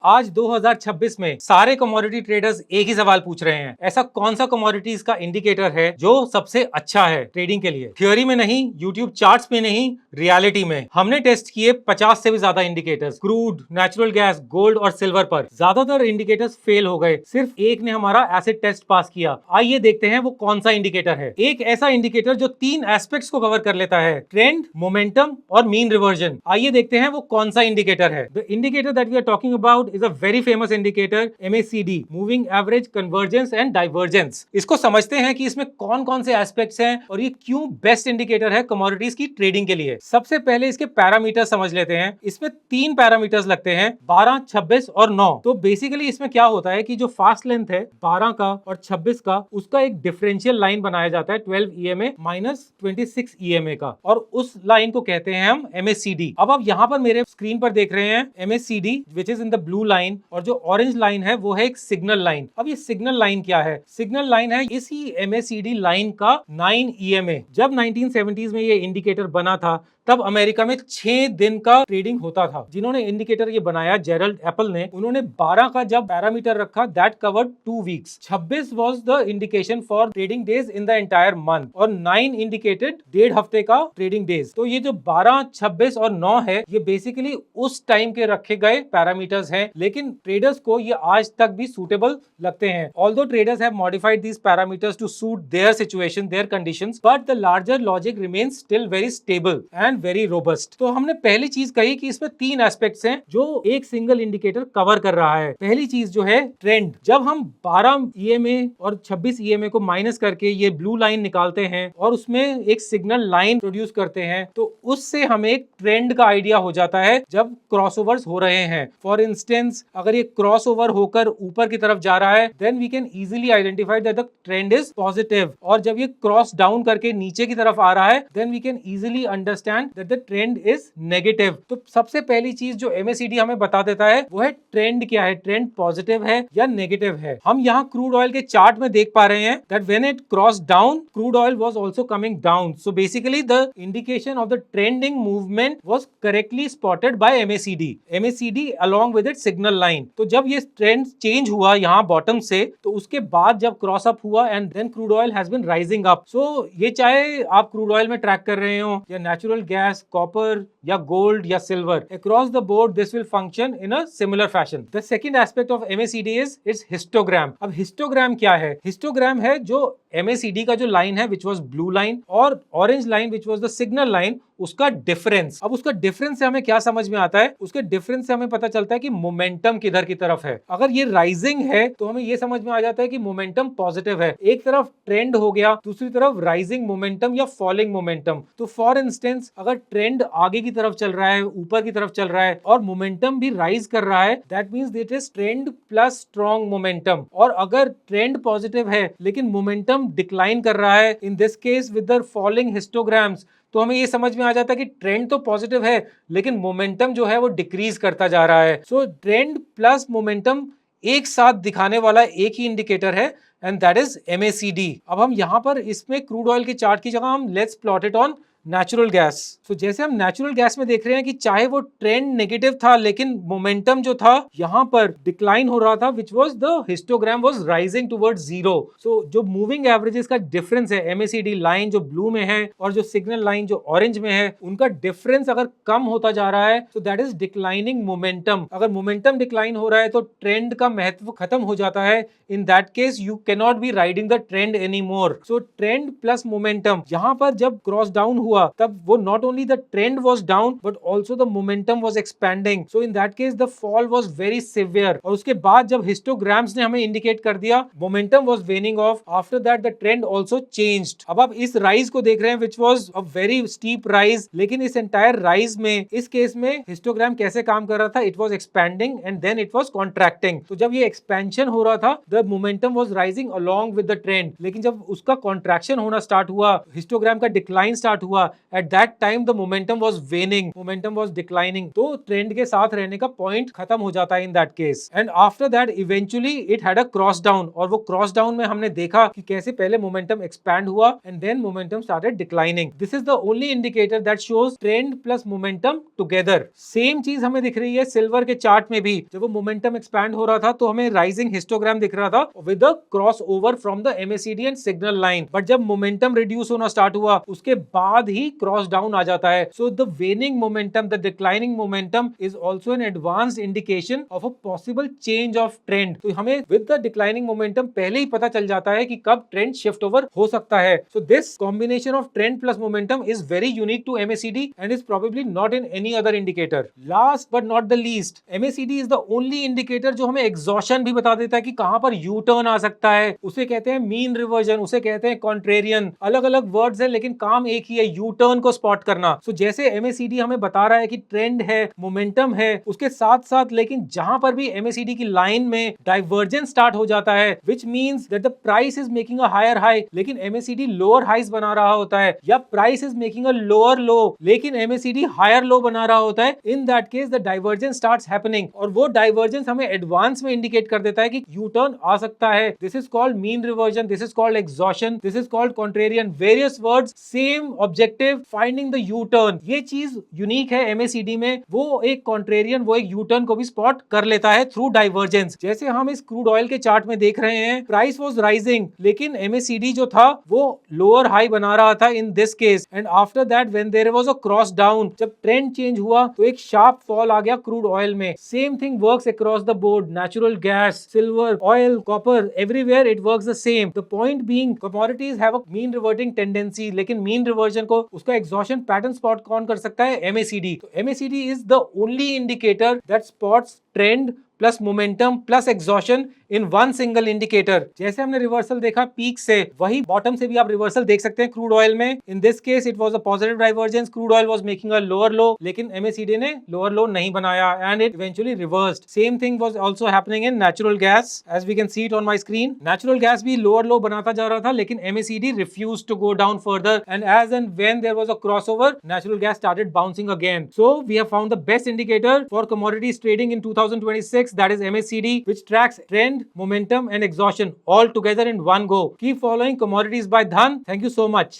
आज 2026 में सारे कमोडिटी ट्रेडर्स एक ही सवाल पूछ रहे हैं, ऐसा कौन सा कमोडिटीज का इंडिकेटर है जो सबसे अच्छा है ट्रेडिंग के लिए। थियोरी में नहीं, यूट्यूब चार्ट्स में नहीं, रियलिटी में। हमने टेस्ट किए 50 से भी ज्यादा indicators, crude, natural gas, gold और सिल्वर पर। ज्यादातर इंडिकेटर्स फेल हो गए, सिर्फ एक ने हमारा एसिड टेस्ट पास किया। आइए देखते हैं वो कौन सा इंडिकेटर है। एक ऐसा इंडिकेटर जो 3 एस्पेक्ट्स को कवर कर लेता है, ट्रेंड, मोमेंटम और मीन रिवर्जन। आइए देखते हैं वो कौन सा इंडिकेटर है। The indicator that we are talking about is a very famous indicator, MACD, Moving Average Convergence and Divergence। इसको समझते हैं कि इसमें कौन कौन से एस्पेक्ट्स हैं और ये क्यों बेस्ट इंडिकेटर है कमोडिटीज की ट्रेडिंग के लिए। सबसे पहले इसके पैरामीटर समझ लेते हैं। इसमें 3 पैरामीटर्स लगते हैं, 12, 26 और 9। तो बेसिकली इसमें क्या होता है कि जो फास्ट लेंथ है 12 का और 26 का, उसका एक डिफरेंशियल लाइन बनाया जाता है 12 EMA माइनस 26 EMA का, और उस लाइन को कहते हैं हम MACD। अब आप यहाँ पर मेरे स्क्रीन पर देख रहे हैं MACD which is in the blue line, और जो ऑरेंज लाइन है वो है एक सिग्नल लाइन। अब ये सिग्नल लाइन क्या है? सिग्नल लाइन है इसी MACD लाइन का 9 EMA। जब 1970s में ये इंडिकेटर बना था तब अमेरिका में 6 दिन का ट्रेडिंग होता था। जिन्होंने इंडिकेटर ये बनाया, जेरल्ड एप्पल ने, उन्होंने 12 का जब पैरामीटर रखा that covered 2 weeks. 26 was the indication for trading days in the entire month, और 9 इंडिकेटेड 1.5 हफ्ते का ट्रेडिंग डेज। तो ये जो 12, 26 और 9 है, ये बेसिकली उस टाइम के रखे गए पैरामीटर्स हैं, लेकिन ट्रेडर्स को ये आज तक भी सूटेबल लगते हैं। Although traders have modified these parameters to suit their situation, their conditions, but the larger logic remains still very stable and very robust. तो हमने पहली चीज कही कि इसमें 3 एस्पेक्ट्स हैं जो एक सिंगल इंडिकेटर कवर कर रहा है। पहली चीज जो है ट्रेंड। जब हम 12 EMA और 26 EMA को माइनस करके ये ब्लू लाइन निकालते हैं और उसमें एक सिग्नल लाइन प्रोड्यूस करते हैं, तो उससे हमें एक ट्रेंड का आइडिया हो जाता है जब क्रॉसओवर्स हो रहे हैं। फॉर इंस्टेंस, अगर ये क्रॉसओवर होकर ऊपर की तरफ जा रहा है, then we can easily identify that the trend is positive, और जब ये क्रॉस डाउन करके नीचे की तरफ आ रहा है, then we can easily understand that the trend is negative। तो सबसे पहली चीज जो MACD हमें बता देता है वो है ट्रेंड क्या है, ट्रेंड पॉजिटिव है या नेगेटिव है। हम यहाँ क्रूड ऑयल के चार्ट में देख पा रहे हैं that when it crossed down, crude oil was also coming down। So basically the indication of the trending movement was correctly spotted by MACD along with its signal line। तो जब ये trend change हुआ यहाँ bottom से, तो उसके बाद जब क्रॉस अप हुआ and then crude oil has been rising up. So ये चाहे आप क्रूड ऑयल में ट्रैक कर रहे हो या नेचुरल गैस, कॉपर या गोल्ड या silver, across the board this will function in a similar fashion। The second aspect of MACD is its histogram। अब हिस्टोग्राम क्या है? हिस्टोग्राम है जो MACD का जो लाइन है which was blue line और orange line which was the signal line, उसका डिफरेंस। अब उसका डिफरेंस से हमें क्या समझ में आता है? उसके डिफरेंस से हमें पता चलता है कि मोमेंटम किधर की तरफ है। अगर ये राइजिंग है तो हमें ये समझ में आ जाता है कि मोमेंटम पॉजिटिव है। एक तरफ ट्रेंड हो गया, दूसरी तरफ राइजिंग मोमेंटम या फॉलिंग मोमेंटम। तो फॉर इंस्टेंस, अगर ट्रेंड आगे की तरफ चल रहा है, ऊपर की तरफ चल रहा है और मोमेंटम भी राइज कर रहा है, that means it is trend plus strong momentum. और अगर ट्रेंड पॉजिटिव है लेकिन मोमेंटम डिक्लाइन कर रहा है, इन this case with the falling histograms, तो हमें ये समझ में आ जाता है कि ट्रेंड तो पॉजिटिव है लेकिन मोमेंटम जो है वो डिक्रीज करता जा रहा है। सो ट्रेंड प्लस मोमेंटम एक साथ दिखाने वाला एक ही इंडिकेटर है, एंड दैट इज MACD। अब हम यहाँ पर इसमें क्रूड ऑयल के चार्ट की जगह हम let's plot it on natural gas. तो जैसे हम नेचुरल गैस में देख रहे हैं कि चाहे वो ट्रेंड नेगेटिव था लेकिन मोमेंटम जो था यहाँ पर डिक्लाइन हो रहा था, which was the histogram was rising towards 0। सो जो मूविंग एवरेजेस का डिफरेंस है, MACD लाइन जो ब्लू में है और जो सिग्नल लाइन जो ऑरेंज में है, उनका डिफरेंस अगर कम होता जा रहा है तो दैट इज डिक्लाइनिंग मोमेंटम। अगर मोमेंटम डिक्लाइन हो रहा है तो ट्रेंड का महत्व खत्म हो जाता है। In that case you can not be riding the trend any more. So trend plus momentum, यहाँ पर जब क्रॉस डाउन हुआ तब वो not only the trend was down but also the momentum was expanding। So in that case the fall was very severe। और उसके बाद जब histograms ने हमें indicate कर दिया momentum was waning off, after that the trend also changed। अब आप इस rise को देख रहे हैं which was a very steep rise, लेकिन इस entire rise में इस केस में histogram कैसे काम कर रहा था? It was expanding and then it was contracting। तो जब ये expansion हो रहा था the momentum was rising along with the trend, लेकिन जब उसका contraction होना start हुआ, histogram का decline start हुआ, हुआ, at that time the momentum was वेनिंग, momentum was declining, तो ट्रेंड के साथ रहने का पॉइंट खत्म हो जाता है in that case. And after that eventually it had a cross down, और वो क्रॉस डाउन में हमने देखा कि कैसे पहले मोमेंटम एक्सपैंड हुआ and then momentum started declining. This is the only indicator that shows trend plus momentum together. Same चीज हमें दिख रही है सिल्वर के चार्ट में भी। जब वो मोमेंटम एक्सपैंड हो रहा था तो हमें राइजिंग हिस्टोग्राम दिख रहा था with a cross over from the MACD and signal line, but जब मोमेंटम रिड्यूस होना स्टार्ट हुआ उसके बाद ही क्रॉस डाउन आ जाता है। So the वेनिंग momentum, the declining momentum is also an advanced indication of a possible change of trend. तो हमें with the declining momentum पहले ही पता चल जाता है कि कब ट्रेंड शिफ्ट ओवर हो सकता है। So this combination of trend plus momentum is very unique to MACD and is probably not in any other indicator. Last but not the least, MACD is the only indicator जो हमें exhaustion भी बता देता है कि कहां पर U turn आ सकता है। उसे कहते हैं mean reversion, उसे कहते हैं contrarian। अलग अलग वर्ड्स हैं लेकिन काम एक ही है, U turn को स्पॉट करना। सो जैसे MACD हमें बता रहा है कि ट्रेंड है, मोमेंटम है, उसके साथ साथ लेकिन जहां पर भी MACD की लाइन में डाइवर्जेंस स्टार्ट हो जाता है, which means that the price is making a higher high, लेकिन MACD लोअर हाइज बना रहा होता है, या price is making a lower low लेकिन MACD हायर लो बना रहा होता है, in that case the divergence starts happening, और वो डाइवर्जेंस हमें एडवांस में इंडिकेट कर देता है कि यू टर्न आ सकता है। This is called mean reversion, this is called exhaustion, this is called contrarian, various words, same objective, finding the U turn. ये चीज यूनिक है MACD में, वो एक कॉन्ट्रेरियन, वो एक यू टर्न को भी स्पॉट कर लेता है थ्रू डाइवर्जेंस। जैसे हम इस क्रूड ऑयल के चार्ट में देख रहे हैं, प्राइस वाज राइजिंग लेकिन MACD जो था वो लोअर हाई बना रहा था in this case, and after that when there was a cross down, जब ट्रेंड चेंज हुआ तो एक शार्प फॉल आ गया क्रूड ऑयल में। Same thing works across the board, natural gas, silver, oil, copper, everywhere it works the same. The point being commodities have a mean reverting tendency, लेकिन mean reversion को, उसका exhaustion pattern spot कौन कर सकता है? MACD। तो MACD is the only indicator that spots trend plus momentum plus exhaustion in one single indicator. जैसे हमने रिवर्सल देखा पीक से, वही बॉटम से भी आप रिवर्सल देख सकते हैं क्रूड ऑयल में। In this case it was a positive divergence, crude oil was making a lower low, लेकिन MACD ने लोअर लो नहीं बनाया and it eventually reversed. Same thing was also happening in natural gas, as we can see it on my screen. Natural gas भी lower low बनाता जा रहा था लेकिन MACD refused to go down further, and as and when there was a crossover, natural gas started bouncing again. So we have found the best indicator for commodities trading in 2026, that is MACD, which tracks trend, momentum and exhaustion all together in one go. Keep following Commodities by Dhan. Thank you so much.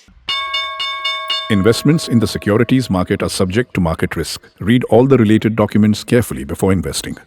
Investments in the securities market are subject to market risk. Read all the related documents carefully before investing.